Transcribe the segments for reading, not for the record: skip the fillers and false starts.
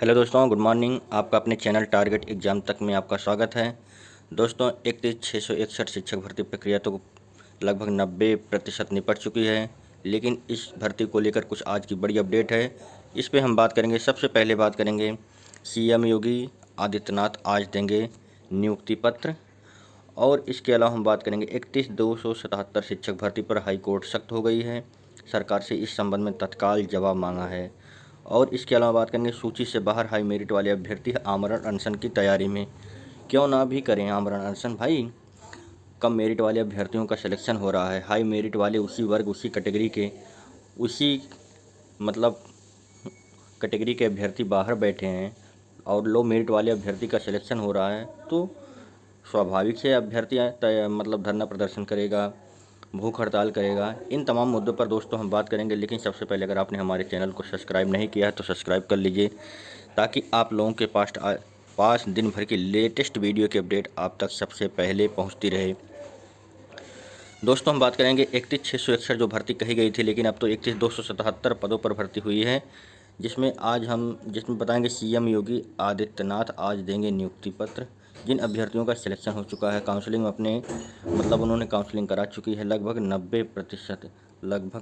Hello दोस्तों, good morning. आपका अपने चैनल टारगेट एग्जाम तक में आपका स्वागत है। दोस्तों 31,661 शिक्षक भर्ती प्रक्रिया तो लगभग 90% निपट चुकी है, लेकिन इस भर्ती को लेकर कुछ आज की बड़ी अपडेट है। इस पे हम बात करेंगे। सबसे पहले बात करेंगे सीएम योगी आदित्यनाथ आज देंगे नियुक्ति पत्र, और इसके अलावा हम बात करेंगे 31,277 शिक्षक भर्ती पर हाईकोर्ट सख्त हो गई है। सरकार से इस संबंध में तत्काल जवाब मांगा है। और इसके अलावा बात करेंगे सूची से बाहर हाई मेरिट वाले अभ्यर्थी आमरण अनशन की तैयारी में। क्यों ना भी करें आमरण अनशन भाई। कम मेरिट वाले अभ्यर्थियों का सिलेक्शन हो रहा है, हाई मेरिट वाले उसी वर्ग उसी कैटेगरी के उसी मतलब कैटेगरी के अभ्यर्थी बाहर बैठे हैं और लो मेरिट वाले अभ्यर्थी का सिलेक्शन हो रहा है, तो स्वाभाविक से अभ्यर्थी धरना प्रदर्शन करेगा, भूख हड़ताल करेगा। इन तमाम मुद्दों पर दोस्तों हम बात करेंगे, लेकिन सबसे पहले अगर आपने हमारे चैनल को सब्सक्राइब नहीं किया है तो सब्सक्राइब कर लीजिए, ताकि आप लोगों के पास दिन भर की लेटेस्ट वीडियो की अपडेट आप तक सबसे पहले पहुंचती रहे। दोस्तों हम बात करेंगे 31,661 जो भर्ती कही गई थी, लेकिन अब तो 31,277 पदों पर भर्ती हुई है, जिसमें बताएंगे सीएम योगी आदित्यनाथ आज देंगे नियुक्ति पत्र। जिन अभ्यर्थियों का सिलेक्शन हो चुका है, काउंसलिंग में उन्होंने काउंसलिंग करा चुकी है, लगभग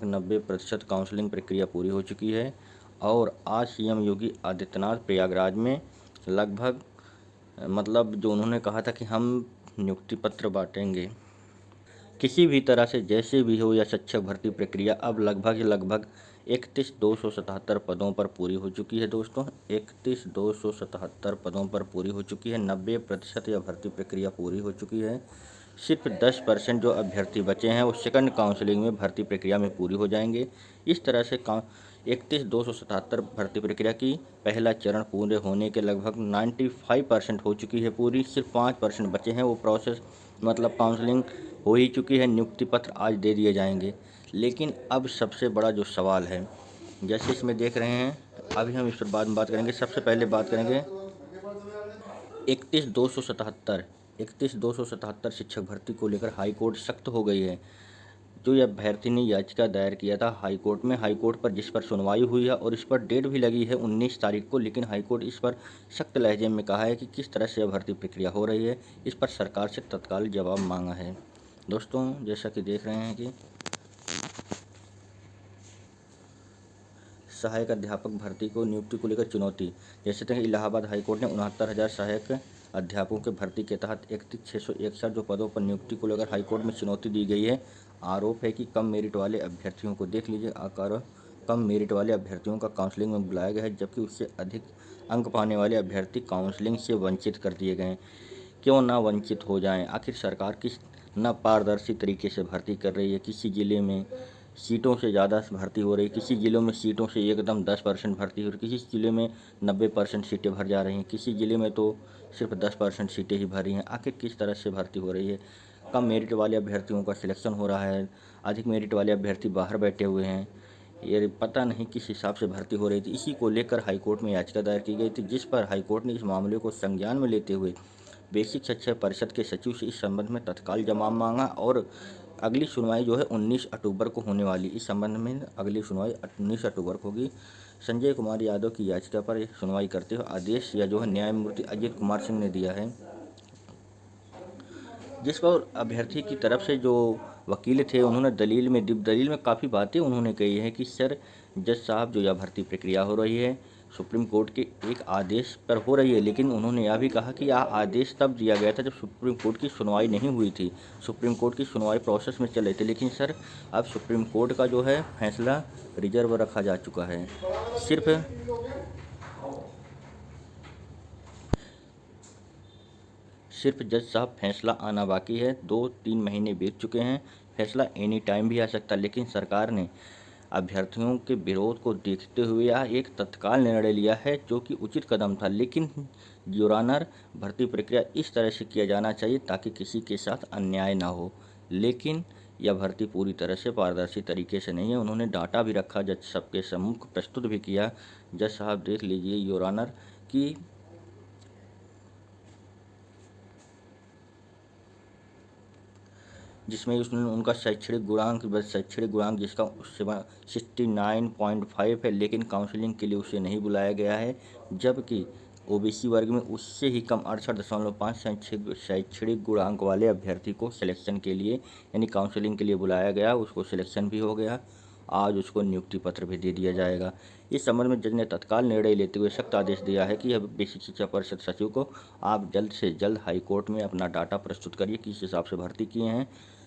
90% काउंसलिंग प्रक्रिया पूरी हो चुकी है। और आज सीएम योगी आदित्यनाथ प्रयागराज में लगभग जो उन्होंने कहा था कि हम नियुक्ति पत्र बांटेंगे किसी भी तरह से, जैसे भी हो, या शिक्षक भर्ती प्रक्रिया अब लगभग 31,277 पदों पर पूरी हो चुकी है। दोस्तों 31,277 पदों पर पूरी हो चुकी है। 90% यह भर्ती प्रक्रिया पूरी हो चुकी है। सिर्फ 10% जो अभ्यर्थी बचे हैं वो सेकंड काउंसलिंग में भर्ती प्रक्रिया में पूरी हो जाएंगे। इस तरह से 31,277 भर्ती प्रक्रिया की पहला चरण पूरे होने के लगभग 95% हो चुकी है पूरी। सिर्फ 5% बचे हैं, वो प्रोसेस काउंसलिंग हो ही चुकी है। नियुक्ति पत्र आज दे दिए जाएंगे। लेकिन अब सबसे बड़ा जो सवाल है, जैसे इसमें देख रहे हैं, अभी हम इस पर बाद में बात करेंगे। सबसे पहले बात करेंगे 31,277 शिक्षक भर्ती को लेकर हाईकोर्ट सख्त हो गई है। जो ये अभ्यर्थी ने याचिका दायर किया था हाईकोर्ट में, हाईकोर्ट पर जिस पर सुनवाई हुई है और इस पर डेट भी लगी है 19 तारीख को, लेकिन हाईकोर्ट इस पर सख्त लहजे में कहा है कि किस तरह से यह भर्ती प्रक्रिया हो रही है। इस पर सरकार से तत्काल जवाब मांगा है। दोस्तों जैसा कि देख रहे हैं कि सहायक अध्यापक भर्ती को नियुक्ति को लेकर चुनौती। जैसे कि इलाहाबाद हाईकोर्ट ने 69,000 सहायक अध्यापकों के भर्ती के तहत 31,661 जो पदों पर नियुक्ति को लेकर हाईकोर्ट में चुनौती दी गई है। आरोप है कि कम मेरिट वाले अभ्यर्थियों को देख लीजिए कम मेरिट वाले अभ्यर्थियों का काउंसलिंग में बुलाया गया है, जबकि उससे अधिक अंक पाने वाले अभ्यर्थी काउंसलिंग से वंचित कर दिए गए। क्यों ना वंचित हो जाएं? आखिर सरकार किस न पारदर्शी तरीके से भर्ती कर रही है। किसी ज़िले में सीटों से ज़्यादा भर्ती हो रही, किसी ज़िलों में सीटों से एकदम 10% भर्ती हो रही, किसी ज़िले में 90% सीटें भर जा रही हैं, किसी ज़िले में तो सिर्फ 10% सीटें ही भर रही हैं। आखिर किस तरह से भर्ती हो रही है? कम मेरिट वाले अभ्यर्थियों का सिलेक्शन हो रहा है, अधिक मेरिट वाले अभ्यर्थी बाहर बैठे हुए हैं। ये पता नहीं किस हिसाब से भर्ती हो रही थी। इसी को लेकर हाईकोर्ट में याचिका दायर की गई थी, जिस पर हाईकोर्ट ने इस मामले को संज्ञान में लेते हुए बेसिक शिक्षा परिषद के सचिव से इस संबंध में तत्काल जवाब मांगा। और अगली सुनवाई जो है 19 अक्टूबर को होने वाली। इस संबंध में अगली सुनवाई 19 अक्टूबर को होगी। संजय कुमार यादव की याचिका पर सुनवाई करते हुए आदेश या जो है न्यायमूर्ति अजित कुमार सिंह ने दिया है, जिस पर अभ्यर्थी की तरफ से जो वकील थे उन्होंने दलील में काफ़ी बातें उन्होंने कही है कि सर जज साहब, जो यह भर्ती प्रक्रिया हो रही है सुप्रीम कोर्ट के एक आदेश पर हो रही है, लेकिन उन्होंने यह भी कहा कि यह आदेश तब दिया गया था जब सुप्रीम कोर्ट की सुनवाई नहीं हुई थी। सुप्रीम कोर्ट की सुनवाई प्रोसेस में चल रही थी, लेकिन सर अब सुप्रीम कोर्ट का जो है फैसला रिजर्व रखा जा चुका है। सिर्फ जज साहब फैसला आना बाकी है। 2-3 महीने बीत चुके हैं, फैसला एनी टाइम भी आ सकता है, लेकिन सरकार ने अभ्यर्थियों के विरोध को देखते हुए यह एक तत्काल निर्णय लिया है, जो कि उचित कदम था। लेकिन योर ऑनर, भर्ती प्रक्रिया इस तरह से किया जाना चाहिए ताकि किसी के साथ अन्याय ना हो, लेकिन यह भर्ती पूरी तरह से पारदर्शी तरीके से नहीं है। उन्होंने डाटा भी रखा, जज सबके सम्मुख प्रस्तुत भी किया। जज साहब देख लीजिए योर ऑनर कि जिसमें उसने उनका शैक्षणिक गुणांक जिसका 69.5 है, लेकिन काउंसलिंग के लिए उसे नहीं बुलाया गया है। जबकि ओबीसी वर्ग में उससे ही कम 68.5 शैक्षणिक गुणांक वाले अभ्यर्थी को सिलेक्शन के लिए यानी काउंसलिंग के लिए बुलाया गया, उसको सिलेक्शन भी हो गया। आज उसको नियुक्ति पत्र भी दे दिया जाएगा। इस संबंध में जज ने तत्काल निर्णय लेते हुए सख्त आदेश दिया है कि अब बेसिक शिक्षा परिषद सचिव को आप जल्द से जल्द हाईकोर्ट में अपना डाटा प्रस्तुत करिए, किस हिसाब से भर्ती किए हैं,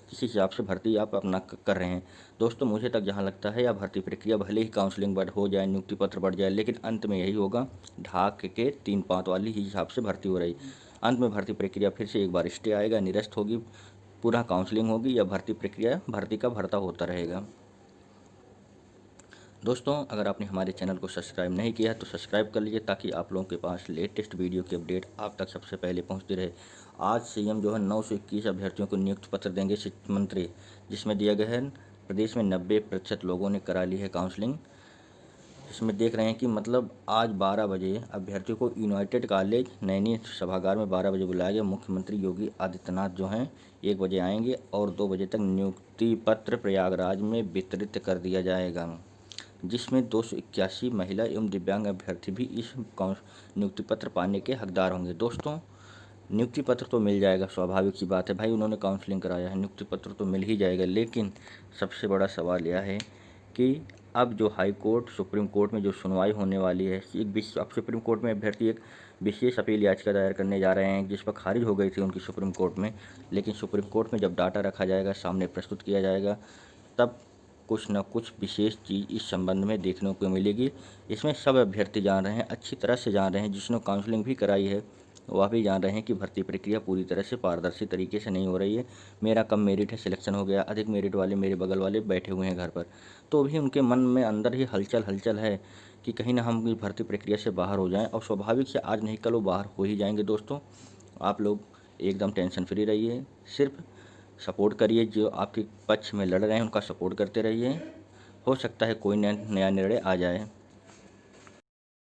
किस हिसाब से भर्ती आप अपना कर रहे हैं। दोस्तों, मुझे तक जहाँ लगता है यह भर्ती प्रक्रिया भले ही काउंसलिंग बढ़ हो जाए, नियुक्ति पत्र बढ़ जाए, लेकिन अंत में यही होगा, ढाक के 3 पाँत वाली हिसाब से भर्ती हो रही। अंत में भर्ती प्रक्रिया फिर से एक बार स्टे आएगा, निरस्त होगी, पुनः काउंसलिंग होगी या भर्ती का भरता होता रहेगा। दोस्तों, अगर आपने हमारे चैनल को सब्सक्राइब नहीं किया है तो सब्सक्राइब कर लीजिए, ताकि आप लोगों के पास लेटेस्ट वीडियो की अपडेट आप तक सबसे पहले पहुंचती रहे। आज सीएम जो है 921 अभ्यर्थियों को नियुक्ति पत्र देंगे शिक्षा मंत्री, जिसमें दिया गया है प्रदेश में 90% लोगों ने करा ली है काउंसलिंग। इसमें देख रहे हैं कि मतलब आज 12 बजे अभ्यर्थियों को यूनाइटेड कॉलेज नैनी सभागार में 12 बजे बुलाया गया। मुख्यमंत्री योगी आदित्यनाथ जो हैं 1 बजे आएंगे और 2 बजे तक नियुक्ति पत्र प्रयागराज में वितरित कर दिया जाएगा, जिसमें 281 महिला एवं दिव्यांग अभ्यर्थी भी इस नियुक्ति पत्र पाने के हकदार होंगे। दोस्तों, नियुक्ति पत्र तो मिल जाएगा, स्वाभाविक सी बात है भाई, उन्होंने काउंसलिंग कराया है, नियुक्ति पत्र तो मिल ही जाएगा। लेकिन सबसे बड़ा सवाल यह है कि अब जो हाई कोर्ट सुप्रीम कोर्ट में जो सुनवाई होने वाली है, अब सुप्रीम कोर्ट में अभ्यर्थी एक विशेष अपील याचिका दायर करने जा रहे हैं, जिस पर खारिज हो गई थी उनकी सुप्रीम कोर्ट में। लेकिन सुप्रीम कोर्ट में जब डाटा रखा जाएगा, सामने प्रस्तुत किया जाएगा, तब कुछ न कुछ विशेष चीज़ इस संबंध में देखने को मिलेगी। इसमें सब अभ्यर्थी जान रहे हैं, अच्छी तरह से जान रहे हैं, जिसने काउंसलिंग भी कराई है वह भी जान रहे हैं कि भर्ती प्रक्रिया पूरी तरह से पारदर्शी तरीके से नहीं हो रही है। मेरा कम मेरिट है, सिलेक्शन हो गया, अधिक मेरिट वाले मेरे बगल वाले बैठे हुए हैं घर पर, तो भी उनके मन में अंदर ही हलचल है कि कहीं ना हम इस भर्ती प्रक्रिया से बाहर हो जाएं। और स्वाभाविक से आज नहीं कल वो बाहर हो ही जाएंगे। दोस्तों, आप लोग एकदम टेंशन फ्री रहिए, सिर्फ सपोर्ट करिए, जो आपके पक्ष में लड़ रहे हैं उनका सपोर्ट करते रहिए। हो सकता है कोई नया निर्णय आ जाए।